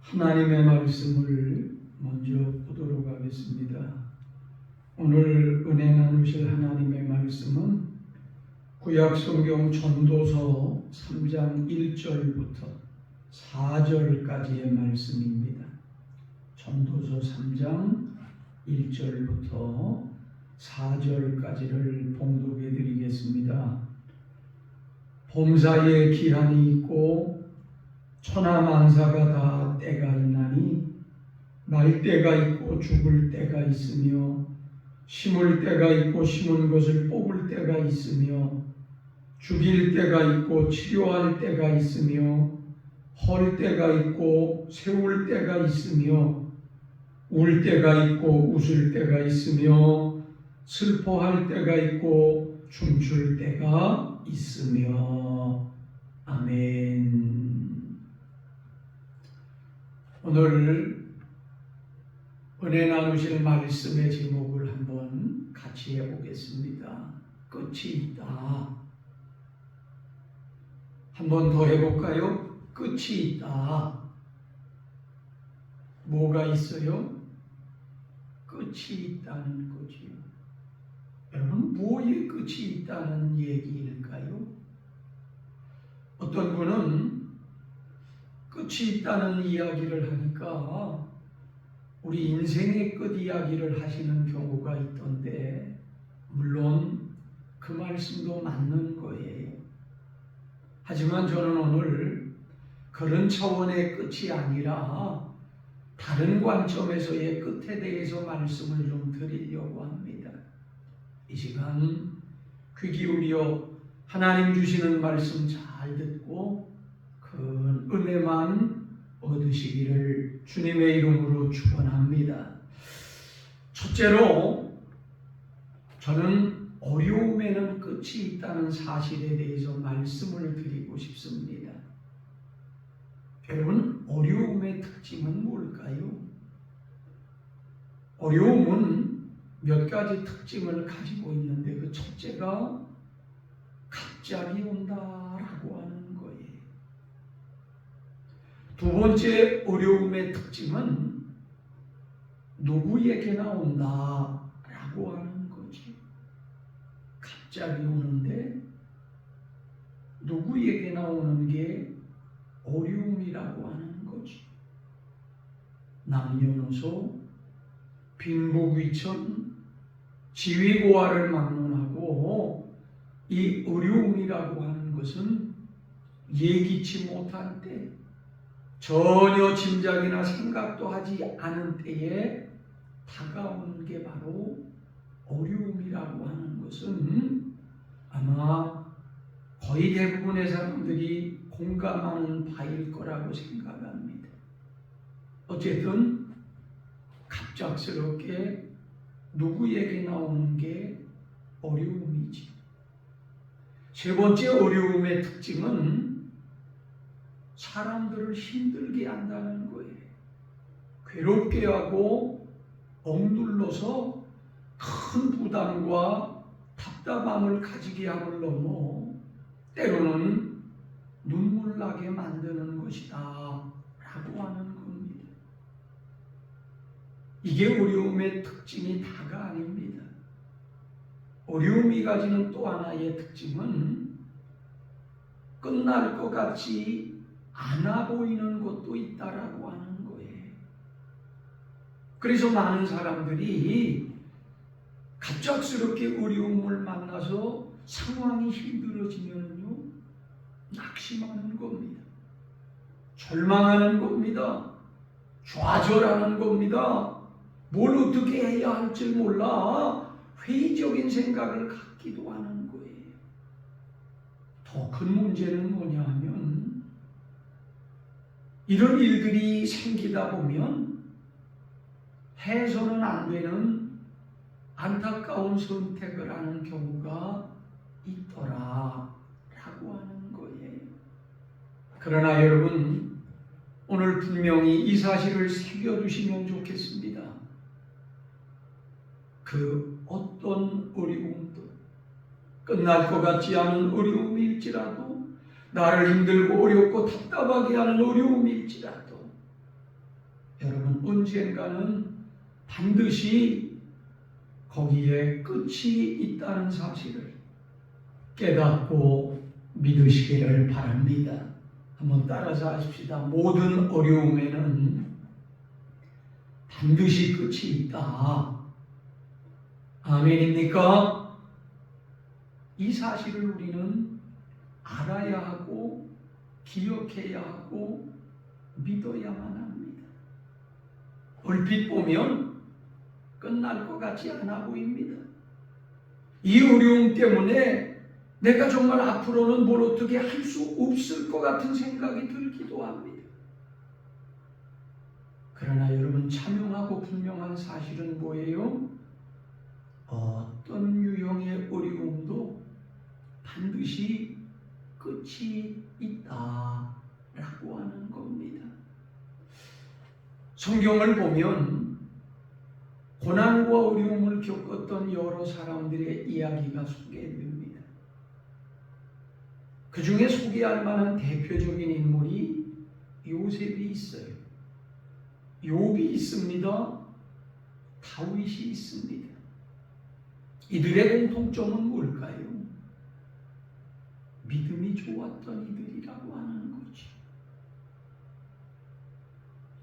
하나님의 말씀을 먼저 보도록 하겠습니다. 오늘 은혜 나누실 하나님의 말씀은 구약성경 전도서 3장 1절부터 4절까지의 말씀입니다. 전도서 3장 1절부터 4절까지를 봉독해 드리겠습니다. 봄사이에 기한이 있고 천하만사가 다 때가 있나니 날 때가 있고 죽을 때가 있으며 심을 때가 있고 심은 것을 뽑을 때가 있으며 죽일 때가 있고 치료할 때가 있으며 헐 때가 있고 세울 때가 있으며 울 때가 있고 웃을 때가 있으며 슬퍼할 때가 있고 춤출 때가 있으며 아멘. 오늘 은혜 나누실 말씀의 제목을 한번 같이 해보겠습니다. 끝이 있다. 한번 더 해볼까요? 끝이 있다. 뭐가 있어요? 끝이 있다는 거지요. 여러분, 뭐에 끝이 있다는 얘기일까요? 어떤 분은 끝이 있다는 이야기를 하니까 우리 인생의 끝 이야기를 하시는 경우가 있던데, 물론 그 말씀도 맞는 거예요. 하지만 저는 오늘 그런 차원의 끝이 아니라 다른 관점에서의 끝에 대해서 말씀을 좀 드리려고 합니다. 이 시간 귀 기울여 하나님 주시는 말씀 잘 듣고 큰 은혜만 얻으시기를 주님의 이름으로 축원합니다. 첫째로, 저는 어려움에는 끝이 있다는 사실에 대해서 말씀을 드리고 싶습니다. 여러분, 어려움의 특징은 뭘까요? 어려움은 몇 가지 특징을 가지고 있는데, 그 첫째가 갑자기 온다라고 하는 거예요. 두 번째 어려움의 특징은 누구에게나 온다라고 하는 거지. 갑자기 오는데 누구에게나 오는 게 어려움이라고 하는 거지. 남녀노소, 빈부귀천, 지위고하를 막론하고 이 어려움이라고 하는 것은 예기치 못한 때, 전혀 짐작이나 생각도 하지 않은 때에 다가오는 게 바로 어려움이라고 하는 것은 아마 거의 대부분의 사람들이 공감하는 바일 거라고 생각합니다. 어쨌든 갑작스럽게 누구에게 나오는 게 어려움이지. 세 번째 어려움의 특징은 사람들을 힘들게 한다는 거예요. 괴롭게 하고 억눌러서 큰 부담과 답답함을 가지게 함을 넘어 때로는 눈물 나게 만드는 것이다 라고 하는 겁니다. 이게 어려움의 특징이 다가 아닙니다. 어려움이 가지는 또 하나의 특징은 끝날 것 같이 않아 보이는 것도 있다라고 하는 거예요. 그래서 많은 사람들이 갑작스럽게 어려움을 만나서 상황이 힘들어지면요, 낙심하는 겁니다. 절망하는 겁니다. 좌절하는 겁니다. 뭘 어떻게 해야 할지 몰라 회의적인 생각을 갖기도 하는 거예요. 더 큰 문제는 뭐냐 하면, 이런 일들이 생기다 보면 해서는 안 되는 안타까운 선택을 하는 경우가 있더라 라고 하는 거예요. 그러나 여러분, 오늘 분명히 이 사실을 새겨두시면 좋겠습니다. 그 어떤 어려움도, 끝날 것 같지 않은 어려움일지라도, 나를 힘들고 어렵고 답답하게 하는 어려움일지라도 여러분, 언젠가는 반드시 거기에 끝이 있다는 사실을 깨닫고 믿으시기를 바랍니다. 한번 따라서 하십시다. 모든 어려움에는 반드시 끝이 있다. 아멘입니까? 이 사실을 우리는 알아야 하고 기억해야 하고 믿어야만 합니다. 얼핏 보면 끝날 것 같지 않아 보입니다. 이 어려움 때문에 내가 정말 앞으로는 뭘 어떻게 할 수 없을 것 같은 생각이 들기도 합니다. 그러나 여러분, 참용하고 분명한 사실은 뭐예요? 어떤 유형의 어려움도 반드시 끝이 있다라고 하는 겁니다. 성경을 보면 고난과 어려움을 겪었던 여러 사람들의 이야기가 소개됩니다. 그 중에 소개할 만한 대표적인 인물이 요셉이 있어요. 욥이 있습니다. 다윗이 있습니다. 이들의 공통점은 뭘까요? 믿음이 좋았던 이들이라고 하는 거죠.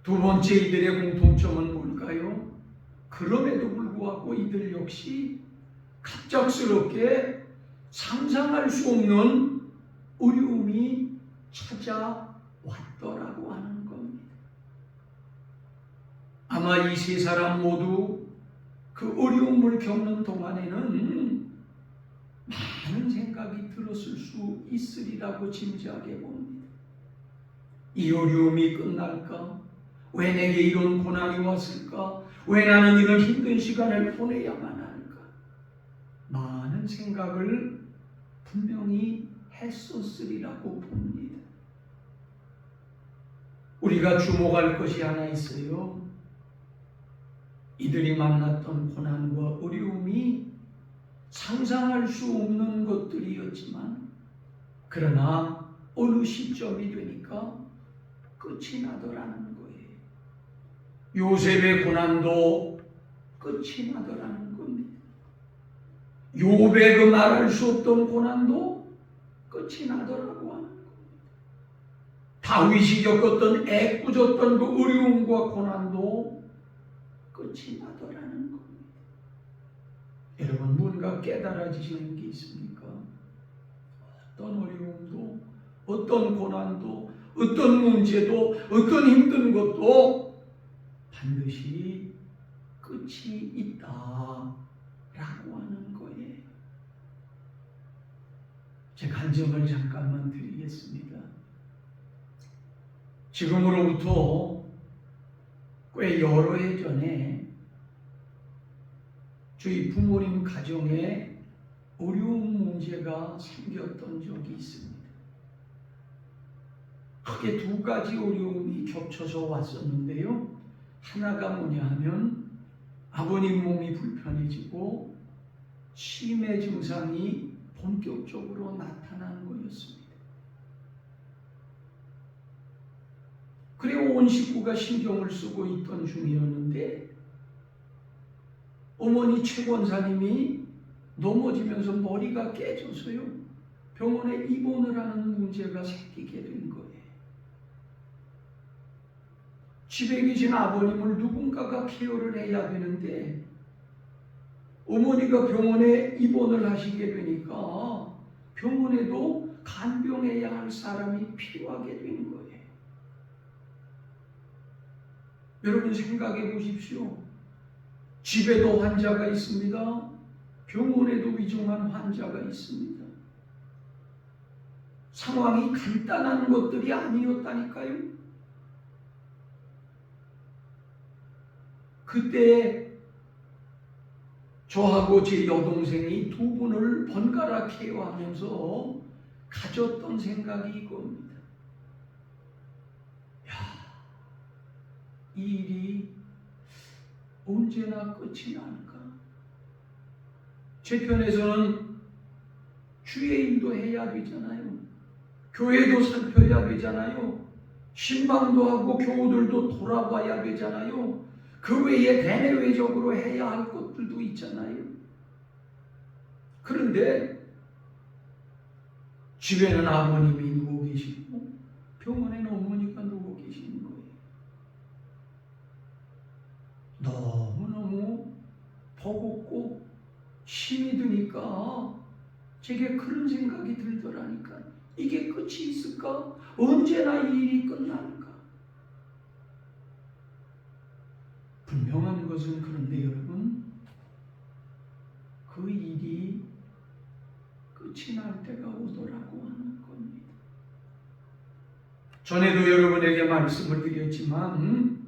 두 번째, 이들의 공통점은 뭘까요? 그럼에도 불구하고 이들 역시 갑작스럽게 상상할 수 없는 어려움이 찾아왔더라고 하는 겁니다. 아마 이 세 사람 모두 그 어려움을 겪는 동안에는 많은 생각이 들었을 수 있으리라고 짐작해 봅니다. 이 어려움이 끝날까? 왜 내게 이런 고난이 왔을까? 왜 나는 이런 힘든 시간을 보내야만 할까? 많은 생각을 분명히 했었으리라고 봅니다. 우리가 주목할 것이 하나 있어요. 이들이 만났던 고난과 어려움이 상상할 수 없는 것들이었지만, 그러나 어느 시점이 되니까 끝이 나더라는 거예요. 요셉의 고난도 끝이 나더라는 겁니다. 욥의 그 말할 수 없던 고난도 끝이 나더라고 하는 겁니다. 다윗이 겪었던 애꿎었던 그 어려움과 고난도 끝이 나더라는 겁니다. 여러분, 뭔가 깨달아지시는 게 있습니까? 어떤 어려움도, 어떤 고난도, 어떤 문제도, 어떤 힘든 것도 반드시 끝이 있다라고 하는 거예요. 제 간증을 잠깐만 드리겠습니다. 지금으로부터 꽤 여러 해 전에 저희 부모님 가정에 어려운 문제가 생겼던 적이 있습니다. 크게 두 가지 어려움이 겹쳐서 왔었는데요. 하나가 뭐냐 하면 아버님 몸이 불편해지고 치매 증상이 본격적으로 나타난 거였습니다. 그리고 온 식구가 신경을 쓰고 있던 중이었는데 어머니 최 권사님이 넘어지면서 머리가 깨져서요, 병원에 입원을 하는 문제가 생기게 된 거예요. 집에 계신 아버님을 누군가가 케어를 해야 되는데 어머니가 병원에 입원을 하시게 되니까 병원에도 간병해야 할 사람이 필요하게 되는 거예요. 여러분, 생각해 보십시오. 집에도 환자가 있습니다. 병원에도 위중한 환자가 있습니다. 상황이 간단한 것들이 아니었다니까요. 그때 저하고 제 여동생이 두 분을 번갈아 케어하면서 가졌던 생각이 이겁니다. 이 일이 언제나 끝이 날까? 제 편에서는 주의 일도 해야 되잖아요. 교회도 살펴야 되잖아요. 신방도 하고 교우들도 돌아봐야 되잖아요. 그 외에 대내외적으로 해야 할 것들도 있잖아요. 그런데 집에는 아버님이 누워 계시고 병원에는 어머니가 누워 계시는 거예요. 너무너무 버겁고 힘이 드니까 제게 그런 생각이 들더라니까. 이게 끝이 있을까? 언제나 이 일이 끝날까? 분명한 것은 그런데 여러분, 그 일이 끝이 날 때가 오더라고 하는 겁니다. 전에도 여러분에게 말씀을 드렸지만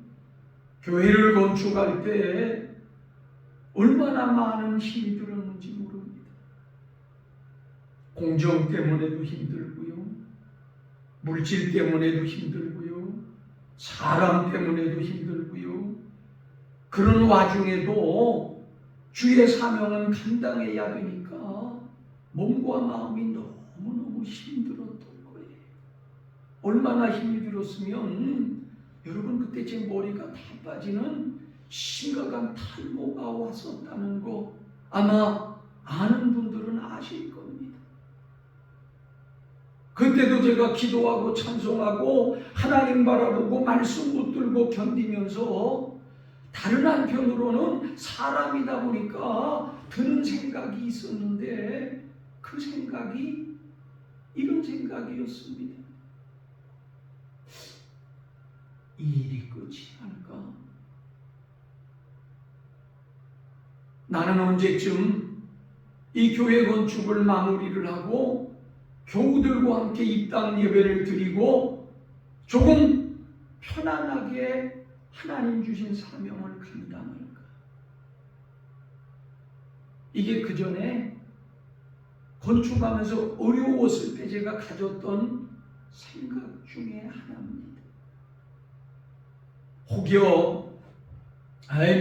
교회를 건축할 때 얼마나 많은 힘이 들었는지 모릅니다. 공정 때문에도 힘들고요, 물질 때문에도 힘들고요, 사람 때문에도 힘들고요. 그런 와중에도 주의 사명은 감당해야 되니까 몸과 마음이 너무너무 힘들었던 거예요. 얼마나 힘이 들었으면 여러분, 그때 제 머리가 다 빠지는 심각한 탈모가 왔었다는 거 아마 아는 분들은 아실 겁니다. 그때도 제가 기도하고 찬송하고 하나님 바라보고 말씀 붙들고 견디면서 다른 한편으로는 사람이다 보니까 드는 생각이 있었는데 그 생각이 이런 생각이었습니다. 이 일이 끝이 날까? 나는 언제쯤 이 교회 건축을 마무리를 하고 교우들과 함께 입당 예배를 드리고 조금 편안하게 하나님 주신 사명을 감당할까? 이게 그 전에 건축하면서 어려웠을 때 제가 가졌던 생각 중에 하나입니다. 혹여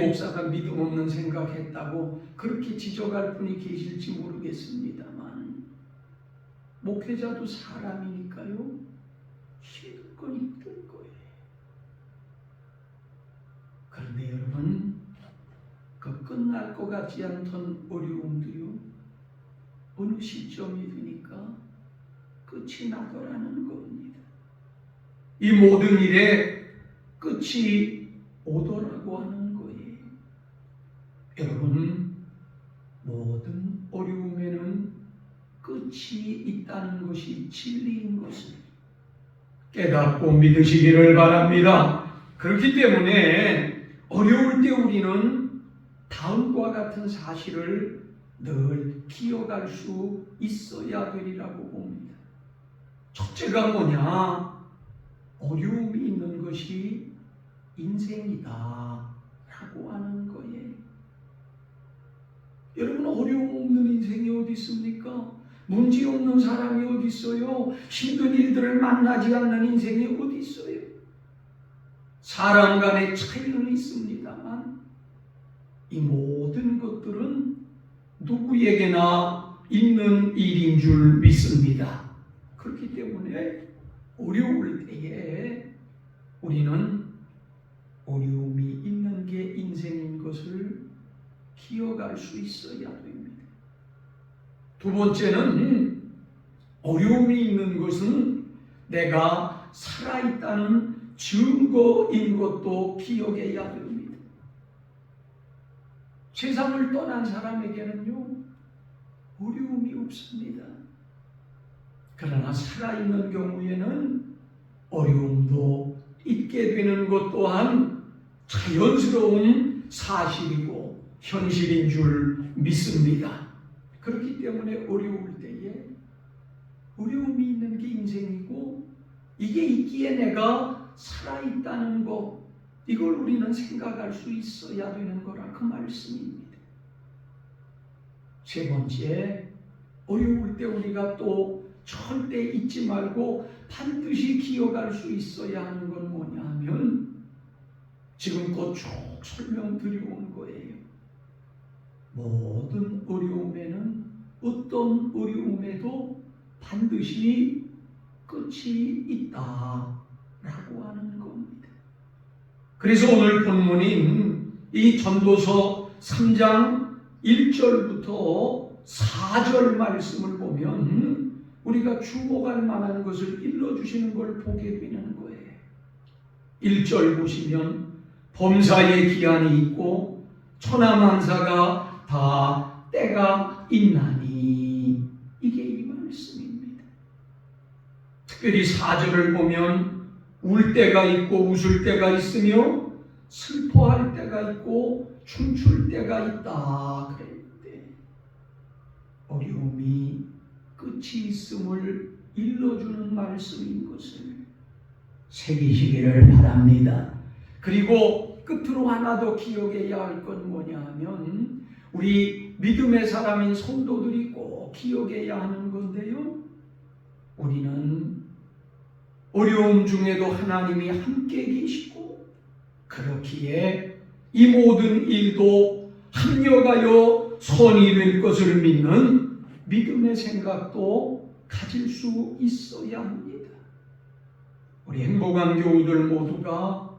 목사가 믿음 없는 생각했다고 그렇게 지적할 분이 계실지 모르겠습니다만 목회자도 사람이니까요, 힘들 건 힘들 거예요. 그런데 여러분, 그 끝날 것 같지 않던 어려움도요, 어느 시점이 되니까 끝이 나더라는 겁니다. 이 모든 일에 끝이 오더라고 하는 거예요. 여러분, 모든 어려움에는 끝이 있다는 것이 진리인 것을 깨닫고 믿으시기를 바랍니다. 그렇기 때문에 어려울 때 우리는 다음과 같은 사실을 늘 기억할 수 있어야 되리라고 봅니다. 첫째가 뭐냐? 어려움이 있는 것이 인생이다 라고 하는 거예요. 여러분, 어려움 없는 인생이 어디 있습니까? 문제 없는 사람이 어디 있어요? 힘든 일들을 만나지 않는 인생이 어디 있어요? 사람 간의 차이는 있습니다만 이 모든 것들은 누구에게나 있는 일인 줄 믿습니다. 그렇기 때문에 어려울 때에 우리는 어려움이 있는 게 인생인 것을 기억할 수 있어야 됩니다. 두 번째는 어려움이 있는 것은 내가 살아있다는 증거인 것도 기억해야 됩니다. 세상을 떠난 사람에게는요, 어려움이 없습니다. 그러나 살아있는 경우에는 어려움도 있게 되는 것 또한 자연스러운 사실이고 현실인 줄 믿습니다. 그렇기 때문에 어려울 때에 어려움이 있는 게 인생이고 이게 있기에 내가 살아있다는 것, 이걸 우리는 생각할 수 있어야 되는 거라 그 말씀입니다. 세 번째, 어려울 때 우리가 또 절대 잊지 말고 반드시 기억할 수 있어야 하는 건 뭐냐 하면 지금껏 쭉 설명드려온 거예요. 모든 어려움에는 어떤 어려움에도 반드시 끝이 있다라고 그래서 오늘 본문인 이 전도서 3장 1절부터 4절 말씀을 보면 우리가 주목할 만한 것을 일러주시는 걸 보게 되는 거예요. 1절 보시면 범사에 기한이 있고 천하만사가 다 때가 있나니, 이게 이 말씀입니다. 특별히 4절을 보면 울 때가 있고 웃을 때가 있으며 슬퍼할 때가 있고 춤출 때가 있다 그랬는데, 어려움이 끝이 있음을 일러주는 말씀인 것을 새기시기를 바랍니다. 그리고 끝으로 하나 더 기억해야 할 건 뭐냐 하면 우리 믿음의 사람인 성도들이 꼭 기억해야 하는 건데요, 우리는 어려움 중에도 하나님이 함께 계시고 그렇기에 이 모든 일도 합력하여 선이 될 것을 믿는 믿음의 생각도 가질 수 있어야 합니다. 우리 행복한 교우들 모두가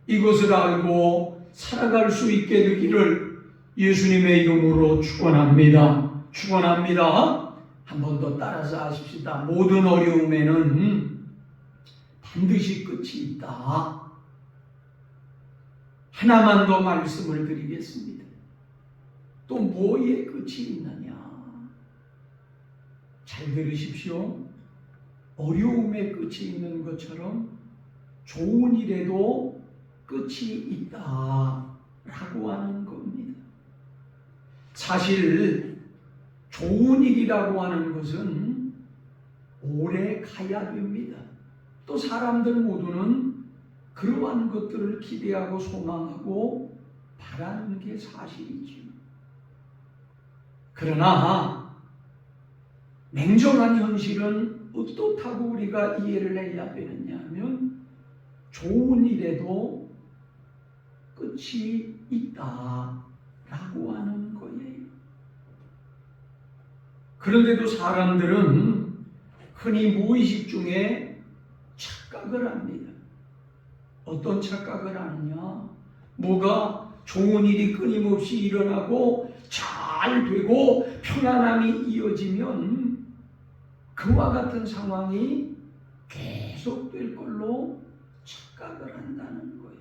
이것을 알고 살아갈 수 있게 되기를 예수님의 이름으로 축원합니다. 축원합니다. 한 번 더 따라서 하십시다. 모든 어려움에는 반드시 끝이 있다. 하나만 더 말씀을 드리겠습니다. 또 뭐에 끝이 있느냐? 잘 들으십시오. 어려움에 끝이 있는 것처럼 좋은 일에도 끝이 있다라고 하는 겁니다. 사실 좋은 일이라고 하는 것은 오래 가야 됩니다. 또 사람들 모두는 그러한 것들을 기대하고 소망하고 바라는 게 사실이죠. 그러나 냉정한 현실은 어떻다고 우리가 이해를 해야 되느냐 하면 좋은 일에도 끝이 있다라고 하는 거예요. 그런데도 사람들은 흔히 무의식 중에 착각을 합니다. 어떤 착각을 하느냐? 뭐가 좋은 일이 끊임없이 일어나고 잘 되고 평안함이 이어지면 그와 같은 상황이 계속될 걸로 착각을 한다는 거예요.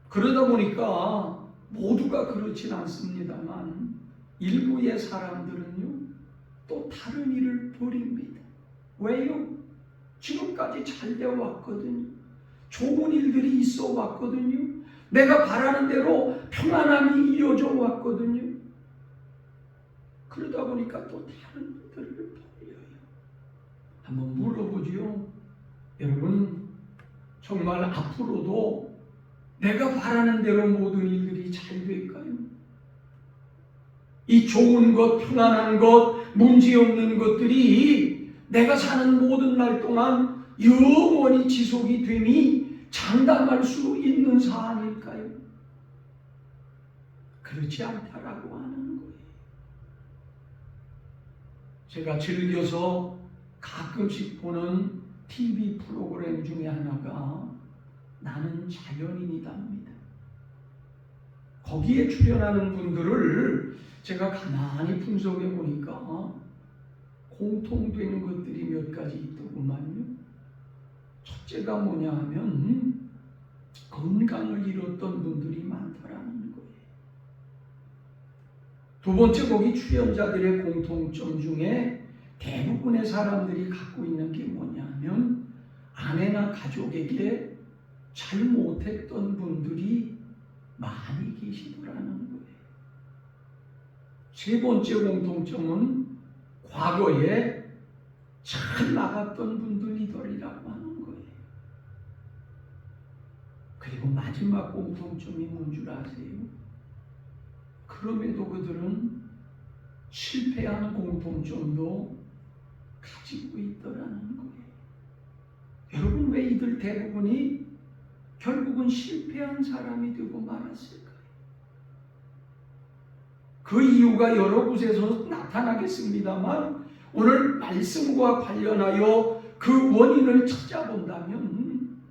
그러다 보니까 모두가 그렇진 않습니다만 일부의 사람들은요, 또 다른 일을 벌입니다. 왜요? 지금까지 잘 되어 왔거든요. 좋은 일들이 있어 왔거든요. 내가 바라는 대로 평안함이 이어져 왔거든요. 그러다 보니까 또 다른 일들을 벌여요. 한번 물어보지요. 여러분, 정말 앞으로도 내가 바라는 대로 모든 일들이 잘 될까요? 이 좋은 것, 편안한 것, 문제없는 것들이 내가 사는 모든 날 동안 영원히 지속이 됨이 장담할 수 있는 사안일까요? 그렇지 않다라고 하는 거예요. 제가 즐겨서 가끔씩 보는 TV 프로그램 중에 하나가 나는 자연인이다입니다. 거기에 출연하는 분들을 제가 가만히 분석해 보니까 공통되는 것들이 몇 가지 있더구만요. 첫째가 뭐냐 하면 건강을 잃었던 분들이 많다라는 거예요. 두 번째, 거기 출연자들의 공통점 중에 대부분의 사람들이 갖고 있는 게 뭐냐 하면 아내나 가족에게 잘못했던 분들이 많이 계시더라는 거예요. 세 번째 공통점은 과거에 잘 나갔던 분들이더라고 하는 거예요. 그리고 마지막 공통점이 뭔 줄 아세요? 그럼에도 그들은 실패한 공통점도 가지고 있더라는 거예요. 여러분, 왜 이들 대부분이 결국은 실패한 사람이 되고 말았을까요? 그 이유가 여러 곳에서 나타나겠습니다만 오늘 말씀과 관련하여 그 원인을 찾아본다면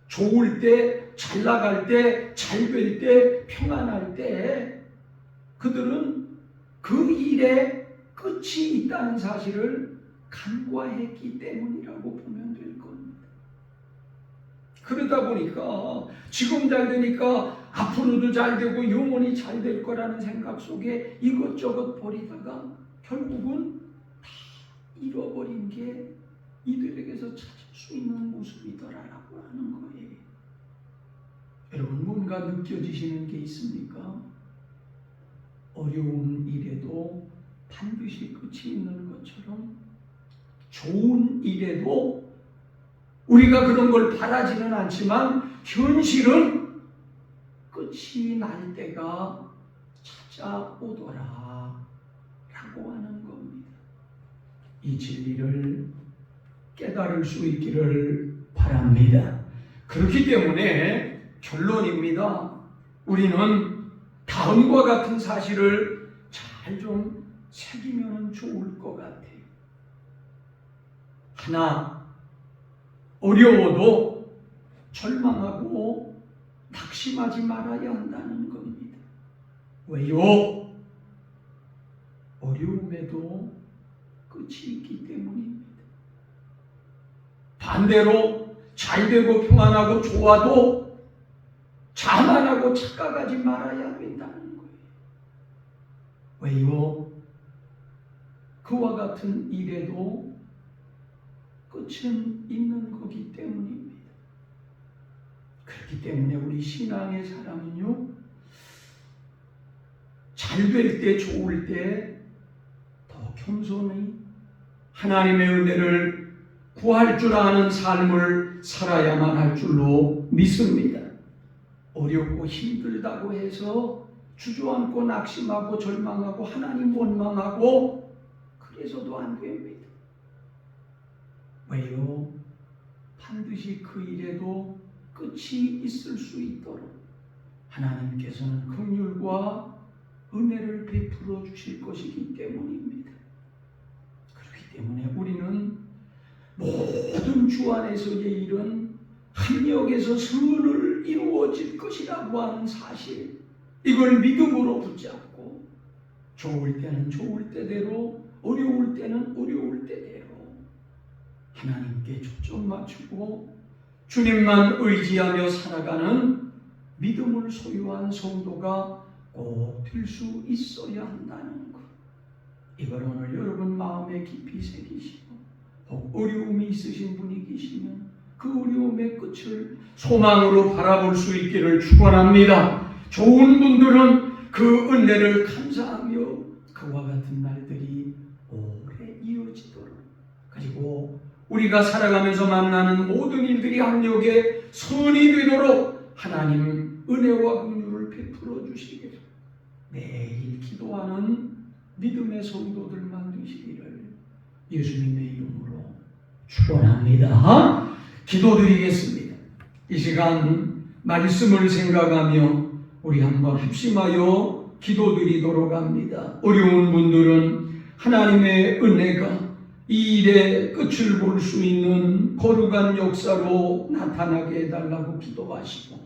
좋을 때, 잘 나갈 때, 잘 될 때, 평안할 때 그들은 그 일에 끝이 있다는 사실을 간과했기 때문이라고 보면 될 겁니다. 그러다 보니까 지금 잘 되니까 앞으로도 잘 되고 영원히 잘 될 거라는 생각 속에 이것저것 버리다가 결국은 다 잃어버린 게 이들에게서 찾을 수 있는 모습이더라라고 하는 거예요. 여러분, 뭔가 느껴지시는 게 있습니까? 어려운 일에도 반드시 끝이 있는 것처럼 좋은 일에도 우리가 그런 걸 바라지는 않지만 현실은 끝이 날 때가 찾아오더라 라고 하는 겁니다. 이 진리를 깨달을 수 있기를 바랍니다. 그렇기 때문에 결론입니다. 우리는 다음과 같은 사실을 잘 좀 새기면 좋을 것 같아요. 하나, 어려워도 절망하고 낙심하지 말아야 한다는 겁니다. 왜요? 어려움에도 끝이 있기 때문입니다. 반대로 잘 되고 평안하고 좋아도 자만하고 착각하지 말아야 된다는 거예요. 왜요? 그와 같은 일에도 끝은 있는 거기 때문입니다. 그렇기 때문에 우리 신앙의 사람은요, 잘 될 때, 좋을 때 더 겸손히 하나님의 은혜를 구할 줄 아는 삶을 살아야만 할 줄로 믿습니다. 어렵고 힘들다고 해서 주저앉고 낙심하고 절망하고 하나님 원망하고 그래서도 안 됩니다. 왜요? 반드시 그 일에도 끝이 있을 수 있도록 하나님께서는 긍휼과 은혜를 베풀어 주실 것이기 때문입니다. 그렇기 때문에 우리는 모든 주 안에서의 일은 합력에서 선을 이루어질 것이라고 하는 사실, 이걸 믿음으로 붙잡고 좋을 때는 좋을 때대로, 어려울 때는 어려울 때대로 하나님께 초점 맞추고 주님만 의지하며 살아가는 믿음을 소유한 성도가 꼭 될 수 있어야 한다는 것, 이걸 오늘 여러분 마음에 깊이 새기시고, 혹 어려움이 있으신 분이 계시면 그 어려움의 끝을 소망으로 바라볼 수 있기를 축원합니다. 좋은 분들은 그 은혜를 감사하며 그와 같은 날들이 오래 이어지도록, 그리고 우리가 살아가면서 만나는 모든 일들이 합력의 선이 되도록 하나님 은혜와 긍휼을 베풀어 주시기를 매일 기도하는 믿음의 성도들만 되시기를 예수님의 이름으로 축원합니다. 기도드리겠습니다. 이 시간 말씀을 생각하며 우리 한번 합심하여 기도드리도록 합니다. 어려운 분들은 하나님의 은혜가 이 일의 끝을 볼 수 있는 거룩한 역사로 나타나게 해달라고 기도하시고,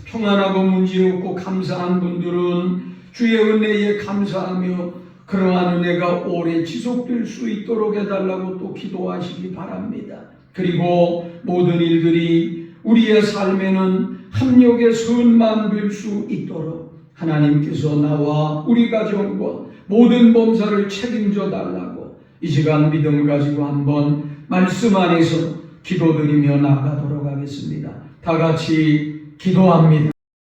평안하고 문제없고 감사한 분들은 주의 은혜에 감사하며 그러한 은혜가 오래 지속될 수 있도록 해달라고 또 기도하시기 바랍니다. 그리고 모든 일들이 우리의 삶에는 합력의 선만 될 수 있도록 하나님께서 나와 우리 가정과 모든 범사를 책임져 달라고 이 시간 믿음 가지고 한번 말씀 안에서 기도드리며 나가도록 하겠습니다. 다 같이 기도합니다.